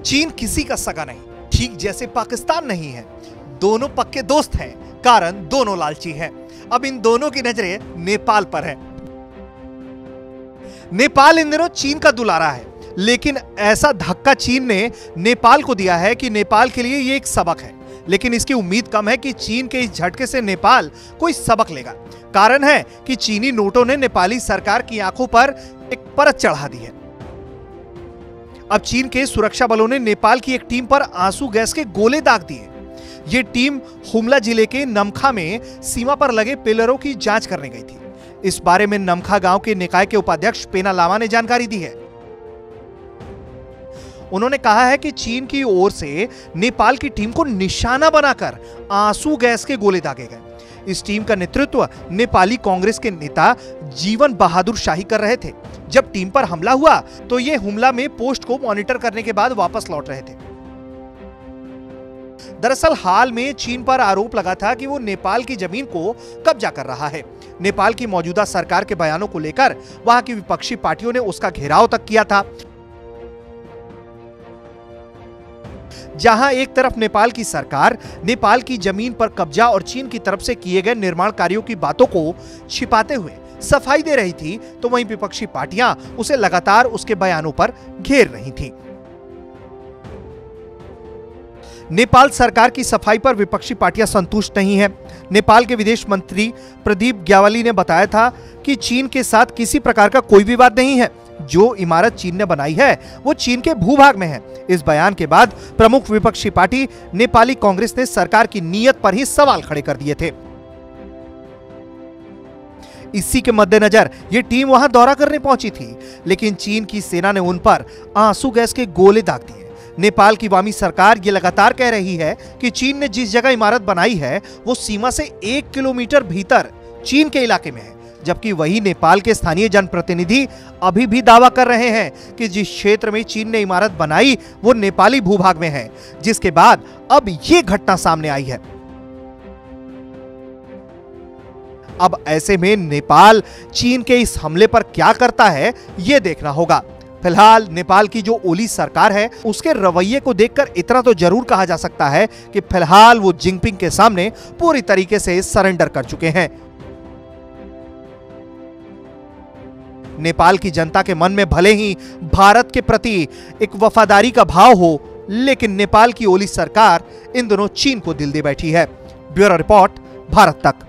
चीन किसी का सगा नहीं, ठीक जैसे पाकिस्तान नहीं है। दोनों पक्के दोस्त हैं, कारण दोनों लालची हैं। अब इन दोनों की नजरें नेपाल पर है। नेपाल इन दिनों चीन का दुलारा है, लेकिन ऐसा धक्का चीन ने नेपाल को दिया है कि नेपाल के लिए यह एक सबक है। लेकिन इसकी उम्मीद कम है कि चीन के इस झटके से नेपाल कोई सबक लेगा। कारण है कि चीनी नोटों ने नेपाली सरकार की आंखों पर एक परत चढ़ा दी है। अब चीन के सुरक्षा बलों ने नेपाल की एक टीम पर आंसू गैस के गोले दाग दिए। यह टीम हुमला जिले के नमखा में सीमा पर लगे पिलरों की जांच करने गई थी। इस बारे में नमखा गांव के निकाय के उपाध्यक्ष पेना लामा ने जानकारी दी है। उन्होंने कहा है कि चीन की ओर से नेपाल की टीम को निशाना बनाकर आंसू गैस के गोले दागे गए। इस टीम का नेतृत्व नेपाली कांग्रेस के नेता जीवन बहादुर शाही कर रहे थे। जब टीम पर हमला हुआ तो ये हुमला में पोस्ट को मॉनिटर करने के बाद वापस लौट रहे थे। दरअसल हाल में चीन पर आरोप लगा था कि वो नेपाल की जमीन को कब्जा कर रहा है। नेपाल की मौजूदा सरकार के बयानों को लेकर वहां की विपक्षी पार्टियों ने उसका घेराव तक किया था। जहां एक तरफ नेपाल की सरकार नेपाल की जमीन पर कब्जा और चीन की तरफ से किए गए निर्माण कार्यों की बातों को छिपाते हुए सफाई दे रही थी, तो वहीं विपक्षी पार्टियां उसे लगातार उसके बयानों पर घेर रही थीं। नेपाल सरकार की सफाई पर विपक्षी पार्टियां संतुष्ट नहीं है। नेपाल के विदेश मंत्री प्रदीप ग्यावाली ने बताया था कि चीन के साथ किसी प्रकार का कोई विवाद नहीं है। जो इमारत चीन ने बनाई है वो चीन के भूभाग में है। इस बयान के बाद प्रमुख विपक्षी पार्टी नेपाली कांग्रेस ने सरकार की नीयत पर ही सवाल खड़े कर दिए थे। इसी के मद्देनजर ये टीम वहां दौरा करने पहुंची थी, लेकिन चीन की सेना ने उन पर आंसू गैस के गोले दाग दिए। नेपाल की वामी सरकार ये लगातार कह रही है कि चीन ने जिस जगह इमारत बनाई है वो सीमा से 1 किलोमीटर भीतर चीन के इलाके में है, जबकि वही नेपाल के स्थानीय जनप्रतिनिधि अभी भी दावा कर रहे हैं कि जिस क्षेत्र में चीन ने इमारत बनाई वो नेपाली भूभाग में है, जिसके बाद अब ये घटना सामने आई है। अब ऐसे में नेपाल चीन के इस हमले पर क्या करता है ये देखना होगा। फिलहाल नेपाल की जो ओली सरकार है उसके रवैये को देखकर इतना तो जरूर कहा जा सकता है कि फिलहाल वो जिनपिंग के सामने पूरी तरीके से सरेंडर कर चुके हैं। नेपाल की जनता के मन में भले ही भारत के प्रति एक वफादारी का भाव हो, लेकिन नेपाल की ओली सरकार इन दोनों चीन को दिल दे बैठी है। ब्यूरो रिपोर्ट, भारत तक।